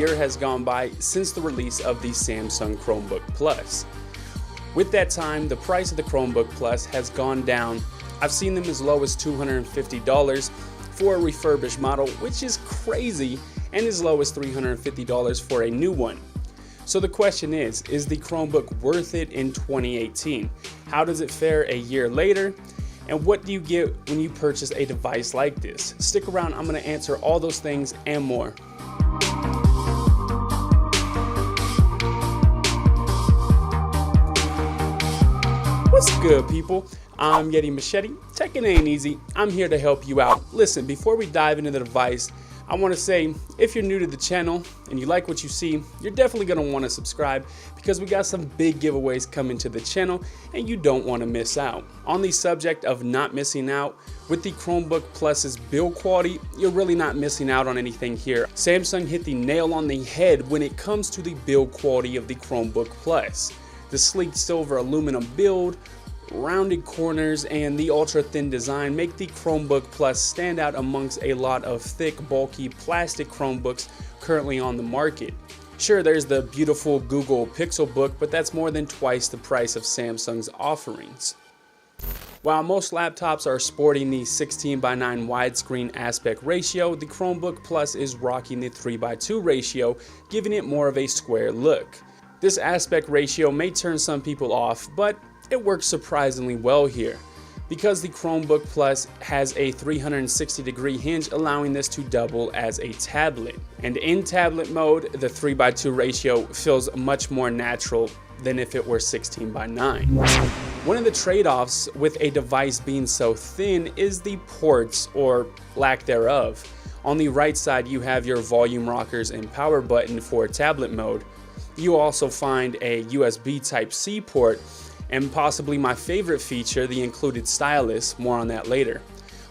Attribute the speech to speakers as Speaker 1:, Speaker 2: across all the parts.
Speaker 1: year has gone by since the release of the Samsung Chromebook Plus. With that time, the price of the Chromebook Plus has gone down. I've seen them as low as $250 for a refurbished model, which is crazy, and as low as $350 for a new one. So the question is the Chromebook worth it in 2018? How does it fare a year later? And what do you get when you purchase a device like this? Stick around, I'm going to answer all those things and more. What's good, people? I'm YetiMachete. Tech it ain't easy. I'm here to help you out. Listen, before we dive into the device, I want to say, if you're new to the channel and you like what you see, you're definitely going to want to subscribe because we got some big giveaways coming to the channel and you don't want to miss out. On the subject of not missing out, with the Chromebook Plus's build quality, you're really not missing out on anything here. Samsung hit the nail on the head when it comes to the build quality of the Chromebook Plus. The sleek silver aluminum build, rounded corners, and the ultra thin design make the Chromebook Plus stand out amongst a lot of thick, bulky plastic Chromebooks currently on the market. Sure, there's the beautiful Google Pixelbook, but that's more than twice the price of Samsung's offerings. While most laptops are sporting the 16:9 widescreen aspect ratio, the Chromebook Plus is rocking the 3:2 ratio, giving it more of a square look. This aspect ratio may turn some people off, but it works surprisingly well here, because the Chromebook Plus has a 360-degree hinge, allowing this to double as a tablet. And in tablet mode, the 3:2 ratio feels much more natural than if it were 16:9. One of the trade-offs with a device being so thin is the ports, or lack thereof. On the right side, you have your volume rockers and power button for tablet mode. You also find a USB Type-C port, and possibly my favorite feature, the included stylus. More on that later.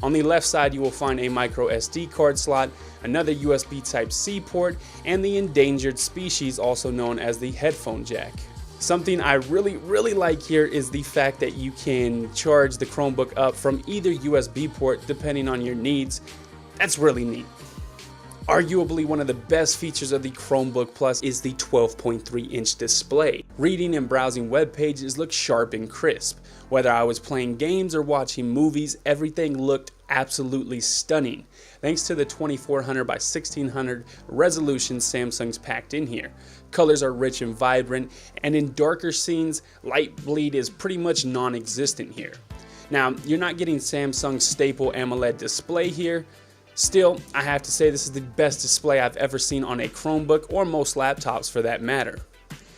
Speaker 1: On the left side, you will find a micro SD card slot, another USB Type-C port, and the endangered species, also known as the headphone jack. Something I really like here is the fact that you can charge the Chromebook up from either USB port depending on your needs. That's really neat. Arguably one of the best features of the Chromebook Plus is the 12.3-inch display. Reading and browsing web pages look sharp and crisp. Whether I was playing games or watching movies, everything looked absolutely stunning, thanks to the 2400 by 1600 resolution Samsung's packed in here. Colors are rich and vibrant, and in darker scenes, light bleed is pretty much non-existent here. Now, you're not getting Samsung's staple AMOLED display here. Still, I have to say this is the best display I've ever seen on a Chromebook, or most laptops for that matter.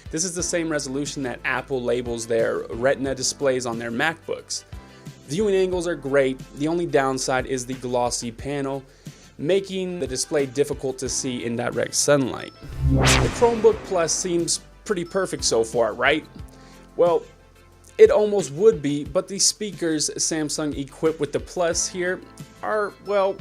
Speaker 1: This is the same resolution that Apple labels their Retina displays on their MacBooks. Viewing angles are great. The only downside is the glossy panel, making the display difficult to see in direct sunlight. The Chromebook Plus seems pretty perfect so far, right? Well, it almost would be, but the speakers Samsung equipped with the Plus here are, well,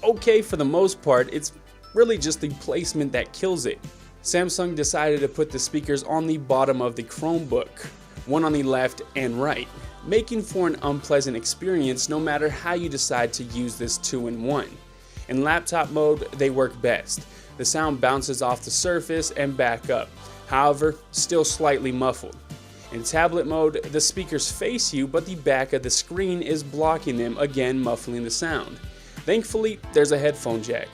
Speaker 1: okay for the most part. It's really just the placement that kills it. Samsung decided to put the speakers on the bottom of the Chromebook, one on the left and right, making for an unpleasant experience no matter how you decide to use this 2-in-1. In laptop mode, they work best. The sound bounces off the surface and back up, however, still slightly muffled. In tablet mode, the speakers face you, but the back of the screen is blocking them, again muffling the sound. Thankfully, there's a headphone jack.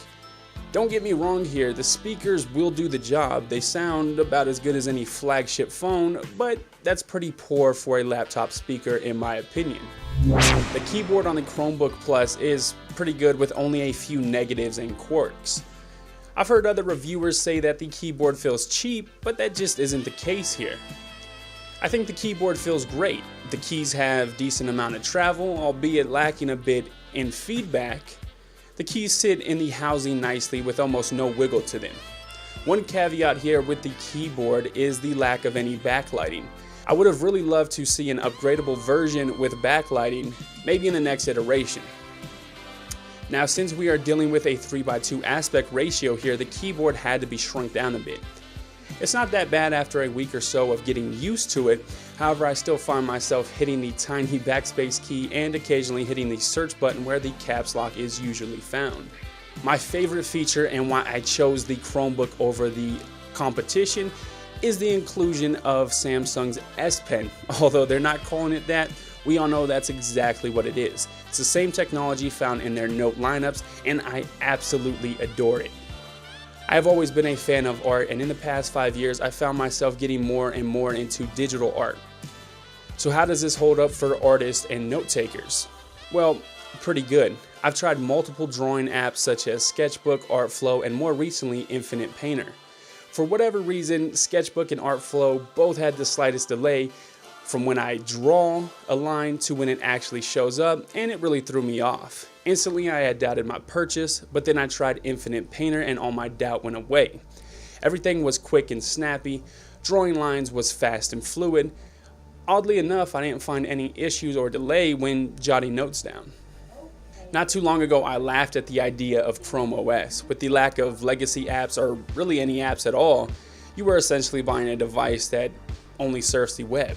Speaker 1: Don't get me wrong here, the speakers will do the job. They sound about as good as any flagship phone, but that's pretty poor for a laptop speaker in my opinion. The keyboard on the Chromebook Plus is pretty good with only a few negatives and quirks. I've heard other reviewers say that the keyboard feels cheap, but that just isn't the case here. I think the keyboard feels great. The keys have decent amount of travel, albeit lacking a bit in feedback. The keys sit in the housing nicely with almost no wiggle to them. One caveat here with the keyboard is the lack of any backlighting. I would have really loved to see an upgradable version with backlighting, maybe in the next iteration. Now, since we are dealing with a 3:2 aspect ratio here, the keyboard had to be shrunk down a bit. It's not that bad after a week or so of getting used to it. However, I still find myself hitting the tiny backspace key and occasionally hitting the search button where the caps lock is usually found. My favorite feature and why I chose the Chromebook over the competition is the inclusion of Samsung's S Pen. Although they're not calling it that, we all know that's exactly what it is. It's the same technology found in their Note lineups, and I absolutely adore it. I have always been a fan of art, and in the past 5 years, I found myself getting more and more into digital art. So how does this hold up for artists and note takers? Well, pretty good. I've tried multiple drawing apps such as Sketchbook, Artflow, and more recently Infinite Painter. For whatever reason, Sketchbook and Artflow both had the slightest delay from when I draw a line to when it actually shows up, and it really threw me off. Instantly I had doubted my purchase, but then I tried Infinite Painter and all my doubt went away. Everything was quick and snappy, drawing lines was fast and fluid. Oddly enough, I didn't find any issues or delay when jotting notes down. Not too long ago, I laughed at the idea of Chrome OS. With the lack of legacy apps or really any apps at all, you were essentially buying a device that only surfs the web.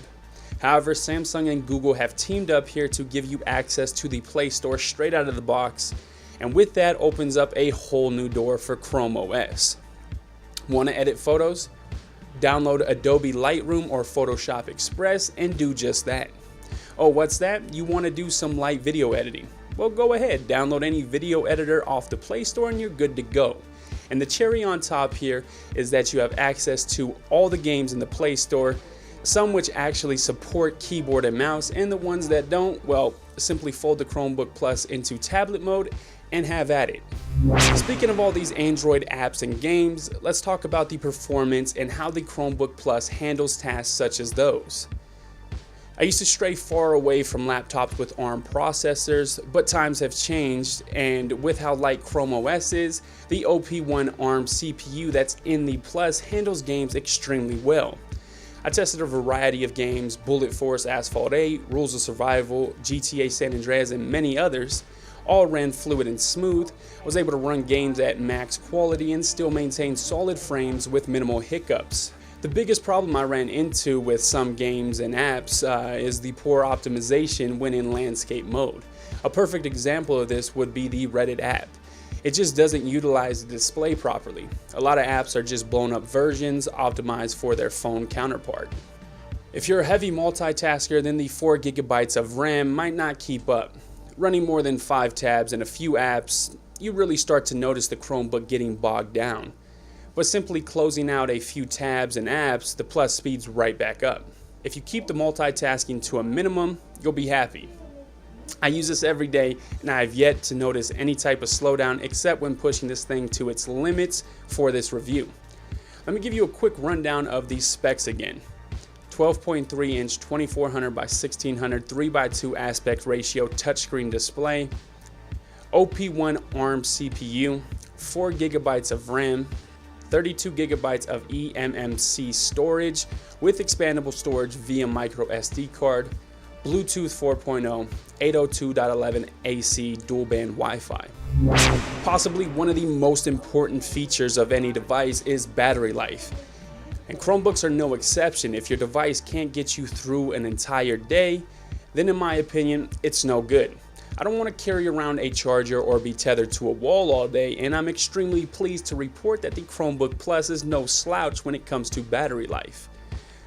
Speaker 1: However, Samsung and Google have teamed up here to give you access to the Play Store straight out of the box, and with that opens up a whole new door for Chrome OS. Want to edit photos? Download Adobe Lightroom or Photoshop Express and do just that. Oh, what's that? You want to do some light video editing? Well, go ahead, download any video editor off the Play Store and you're good to go. And the cherry on top here is that you have access to all the games in the Play Store, some which actually support keyboard and mouse, and the ones that don't, well, simply fold the Chromebook Plus into tablet mode and have at it. Speaking of all these Android apps and games, let's talk about the performance and how the Chromebook Plus handles tasks such as those. I used to stray far away from laptops with ARM processors, but times have changed, and with how light Chrome OS is, the OP1 ARM CPU that's in the Plus handles games extremely well. I tested a variety of games: Bullet Force Asphalt 8, Rules of Survival, GTA San Andreas, and many others. All ran fluid and smooth. I was able to run games at max quality and still maintain solid frames with minimal hiccups. The biggest problem I ran into with some games and apps is the poor optimization when in landscape mode. A perfect example of this would be the Reddit app. It just doesn't utilize the display properly. A lot of apps are just blown up versions optimized for their phone counterpart. If you're a heavy multitasker, then the 4 GB of RAM might not keep up. Running more than 5 tabs in a few apps, you really start to notice the Chromebook getting bogged down. But simply closing out a few tabs and apps, the Plus speeds right back up. If you keep the multitasking to a minimum, you'll be happy. I use this every day and I have yet to notice any type of slowdown except when pushing this thing to its limits for this review. Let me give you a quick rundown of these specs again. 12.3 inch 2400 by 1600 3x2 aspect ratio touchscreen display, OP1 ARM CPU, 4 GB of RAM, 32 GB of eMMC storage with expandable storage via micro SD card, Bluetooth 4.0, 802.11 AC dual band Wi-Fi. Possibly one of the most important features of any device is battery life. And Chromebooks are no exception. If your device can't get you through an entire day, then in my opinion, it's no good. I don't want to carry around a charger or be tethered to a wall all day, and I'm extremely pleased to report that the Chromebook Plus is no slouch when it comes to battery life.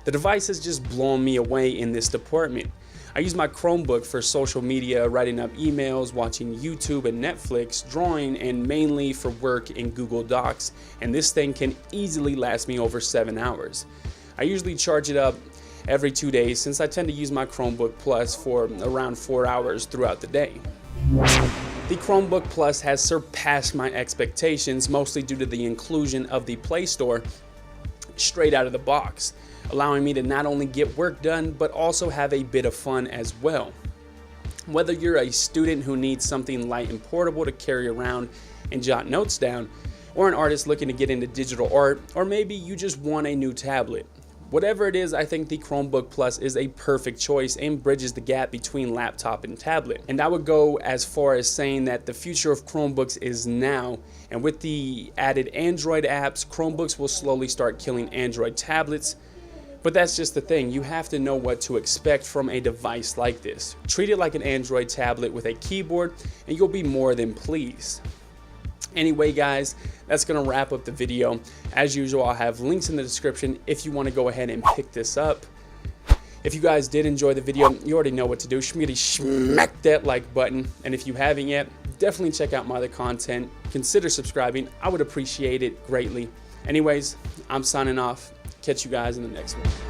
Speaker 1: The device has just blown me away in this department. I use my Chromebook for social media, writing up emails, watching YouTube and Netflix, drawing, and mainly for work in Google Docs, and this thing can easily last me over 7 hours. I usually charge it up every 2 days since I tend to use my Chromebook Plus for around 4 hours throughout the day. The Chromebook Plus has surpassed my expectations, mostly due to the inclusion of the Play Store straight out of the box, allowing me to not only get work done but also have a bit of fun as well. Whether you're a student who needs something light and portable to carry around and jot notes down, or an artist looking to get into digital art, or maybe you just want a new tablet. Whatever it is, I think the Chromebook Plus is a perfect choice and bridges the gap between laptop and tablet. And I would go as far as saying that the future of Chromebooks is now, and with the added Android apps, Chromebooks will slowly start killing Android tablets. But that's just the thing, you have to know what to expect from a device like this. Treat it like an Android tablet with a keyboard and you'll be more than pleased. Anyway, guys, that's going to wrap up the video. As usual, I'll have links in the description if you want to go ahead and pick this up. If you guys did enjoy the video, you already know what to do. Smack that like button. And if you haven't yet, definitely check out my other content. Consider subscribing. I would appreciate it greatly. Anyways, I'm signing off. Catch you guys in the next one.